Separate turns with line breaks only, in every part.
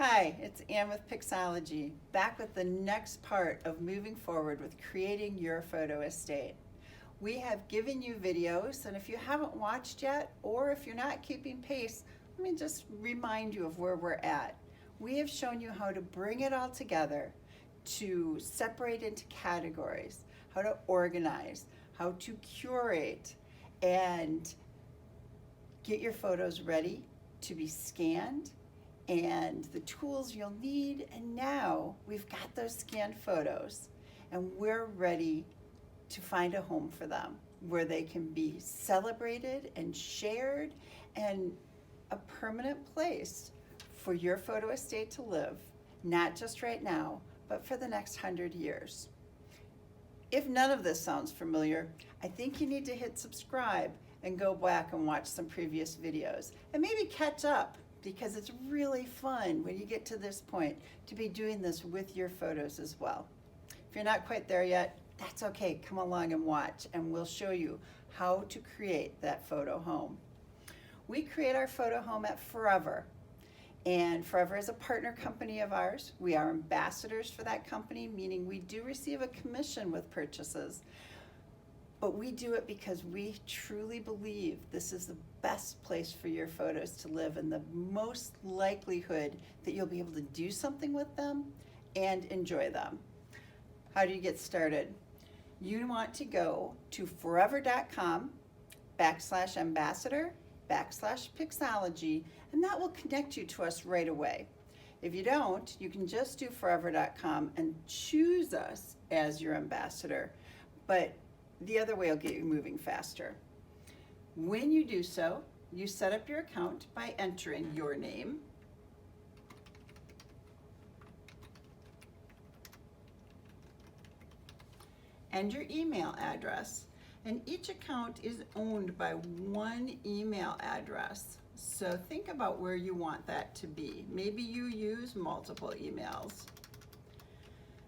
Hi, it's Ann with Pixology, back with the next part of moving forward with creating your photo estate. We have given you videos, and if you haven't watched yet, or if you're not keeping pace, let me just remind you of where we're at. We have shown you how to bring it all together, to separate into categories, how to organize, how to curate, and get your photos ready to be scanned, and the tools you'll need. And now we've got those scanned photos and we're ready to find a home for them where they can be celebrated and shared, and a permanent place for your photo estate to live, not just right now, but for the next 100 years. If none of this sounds familiar, I think you need to hit subscribe and go back and watch some previous videos and maybe catch up, because it's really fun when you get to this point to be doing this with your photos as well. If you're not quite there yet, that's okay. Come along and watch, and we'll show you how to create that photo home. We create our photo home at Forever, and Forever is a partner company of ours. We are ambassadors for that company, meaning we do receive a commission with purchases. But we do it because we truly believe this is the best place for your photos to live, and the most likelihood that you'll be able to do something with them and enjoy them. How do you get started? You want to go to forever.com/ambassador/Pixology, and that will connect you to us right away. If you don't, you can just do forever.com and choose us as your ambassador. But the other way will get you moving faster. When you do so, you set up your account by entering your name, and your email address. And each account is owned by one email address. So think about where you want that to be. Maybe you use multiple emails.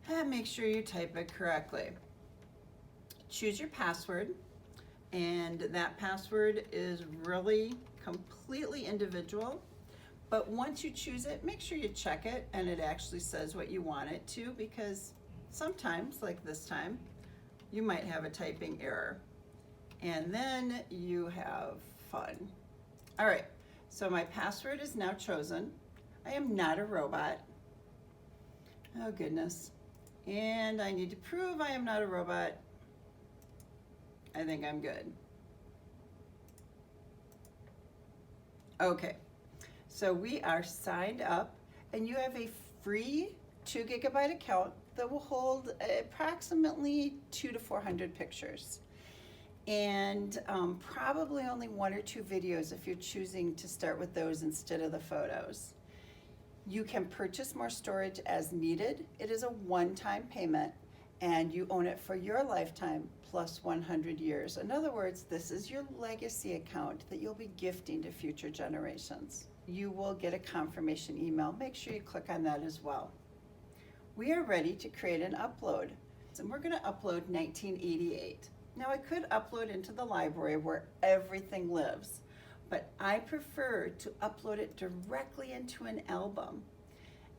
And make sure you type it correctly. Choose your password, and that password is really completely individual. But once you choose it, make sure you check it and it actually says what you want it to, because sometimes, like this time, you might have a typing error. And then you have fun. All right, so my password is now chosen. I am not a robot. Oh goodness. And I need to prove I am not a robot. I think I'm good. Okay, so we are signed up, and you have a free 2 GB account that will hold approximately 200 to 400 pictures, and probably only 1 or 2 videos if you're choosing to start with those instead of the photos. You can purchase more storage as needed. It is a one-time payment, and you own it for your lifetime plus 100 years. In other words, this is your legacy account that you'll be gifting to future generations. You will get a confirmation email. Make sure you click on that as well. We are ready to create an upload. And we're going to upload 1988. Now, I could upload into the library where everything lives, but I prefer to upload it directly into an album.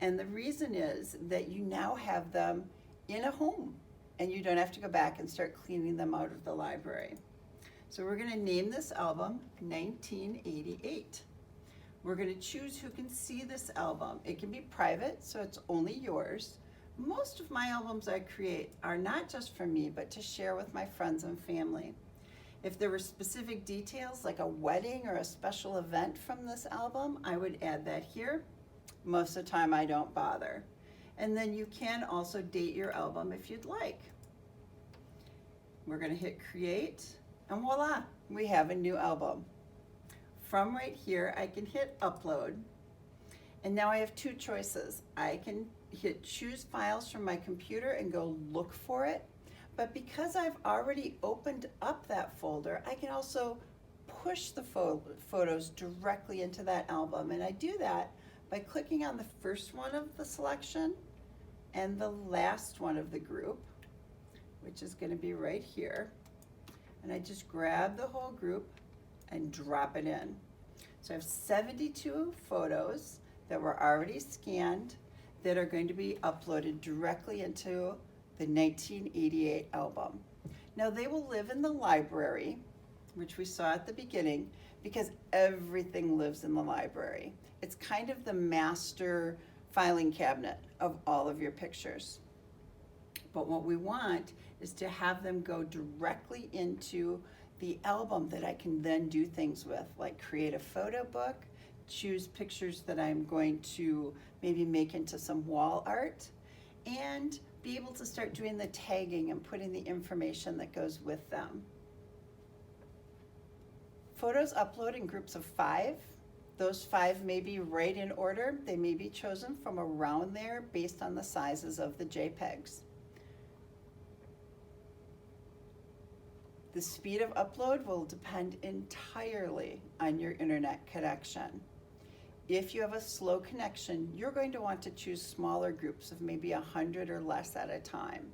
And the reason is that you now have them in a home, and you don't have to go back and start cleaning them out of the library. So we're going to name this album 1988. We're going to choose who can see this album. It can be private, so it's only yours. Most of my albums I create are not just for me, but to share with my friends and family. If there were specific details like a wedding or a special event from this album, I would add that here. Most of the time I don't bother. And then you can also date your album if you'd like. We're going to hit create, and voila, we have a new album. From right here, I can hit upload, and now I have 2 choices. I can hit choose files from my computer and go look for it, but because I've already opened up that folder, I can also push the photos directly into that album, and I do that by clicking on the first one of the selection and the last one of the group, which is going to be right here. And I just grab the whole group and drop it in. So I have 72 photos that were already scanned that are going to be uploaded directly into the 1988 album. Now they will live in the library, which we saw at the beginning, because everything lives in the library. It's kind of the master filing cabinet of all of your pictures. But what we want is to have them go directly into the album that I can then do things with, like create a photo book, choose pictures that I'm going to maybe make into some wall art, and be able to start doing the tagging and putting the information that goes with them. Photos upload in groups of 5. Those 5 may be right in order. They may be chosen from around there based on the sizes of the JPEGs. The speed of upload will depend entirely on your internet connection. If you have a slow connection, you're going to want to choose smaller groups of maybe 100 or less at a time.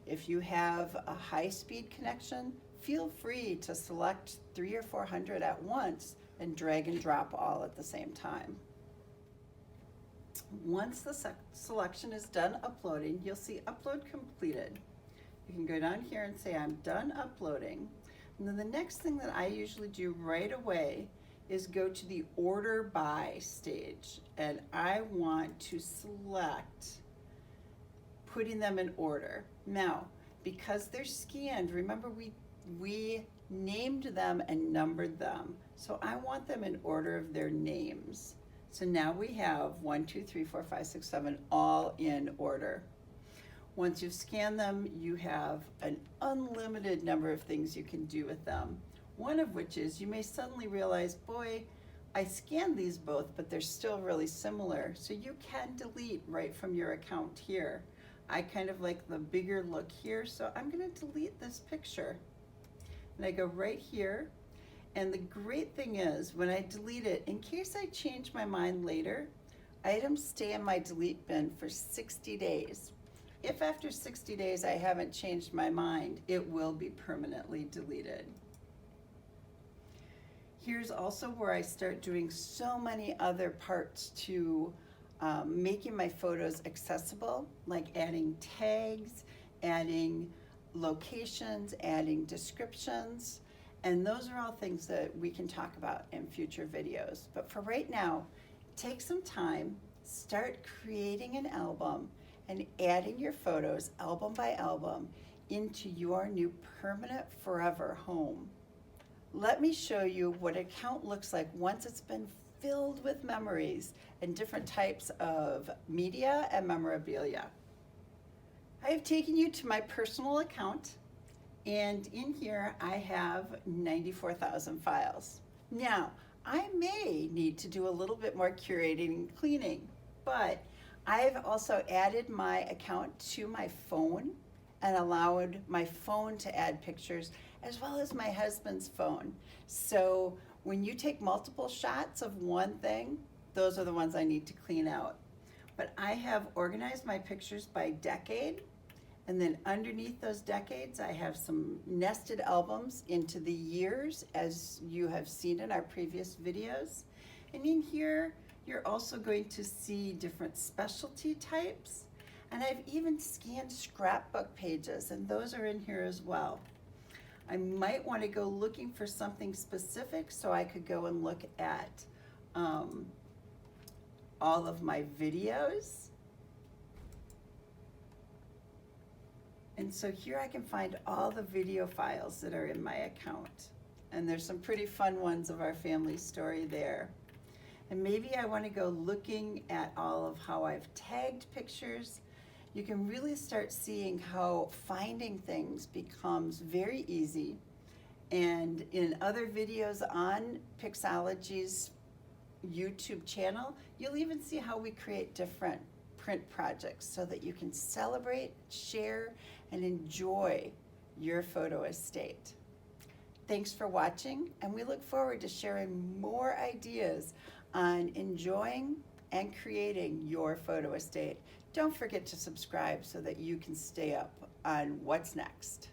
If you have a high-speed connection, feel free to select 300 or 400 at once and drag and drop all at the same time. Once the selection is done uploading, you'll see upload completed. You can go down here and say I'm done uploading. And then the next thing that I usually do right away is go to the order by stage. And I want to select putting them in order. Now, because they're scanned, remember we named them and numbered them. So I want them in order of their names. So now we have 1, 2, 3, 4, 5, 6, 7 all in order. Once you've scanned them, you have an unlimited number of things you can do with them. One of which is you may suddenly realize, boy, I scanned these both, but they're still really similar. So you can delete right from your account here. I kind of like the bigger look here, so I'm gonna delete this picture. And I go right here. And the great thing is, when I delete it, in case I change my mind later, items stay in my delete bin for 60 days. If after 60 days I haven't changed my mind, it will be permanently deleted. Here's also where I start doing so many other parts to making my photos accessible, like adding tags, adding locations, adding descriptions, and those are all things that we can talk about in future videos. But for right now, take some time, start creating an album and adding your photos album by album into your new permanent forever home. Let me show you what an account looks like once it's been filled with memories and different types of media and memorabilia. I have taken you to my personal account, and in here I have 94,000 files. Now, I may need to do a little bit more curating and cleaning, but I've also added my account to my phone and allowed my phone to add pictures, as well as my husband's phone. So when you take multiple shots of one thing, those are the ones I need to clean out. But I have organized my pictures by decade, and then underneath those decades, I have some nested albums into the years, as you have seen in our previous videos. And in here, you're also going to see different specialty types. And I've even scanned scrapbook pages, and those are in here as well. I might want to go looking for something specific, so I could go and look at all of my videos. And so here I can find all the video files that are in my account. And there's some pretty fun ones of our family story there. And maybe I want to go looking at all of how I've tagged pictures. You can really start seeing how finding things becomes very easy. And in other videos on Pixology's YouTube channel, you'll even see how we create different print projects so that you can celebrate, share, and enjoy your photo estate. Thanks for watching, and we look forward to sharing more ideas on enjoying and creating your photo estate. Don't forget to subscribe so that you can stay up on what's next.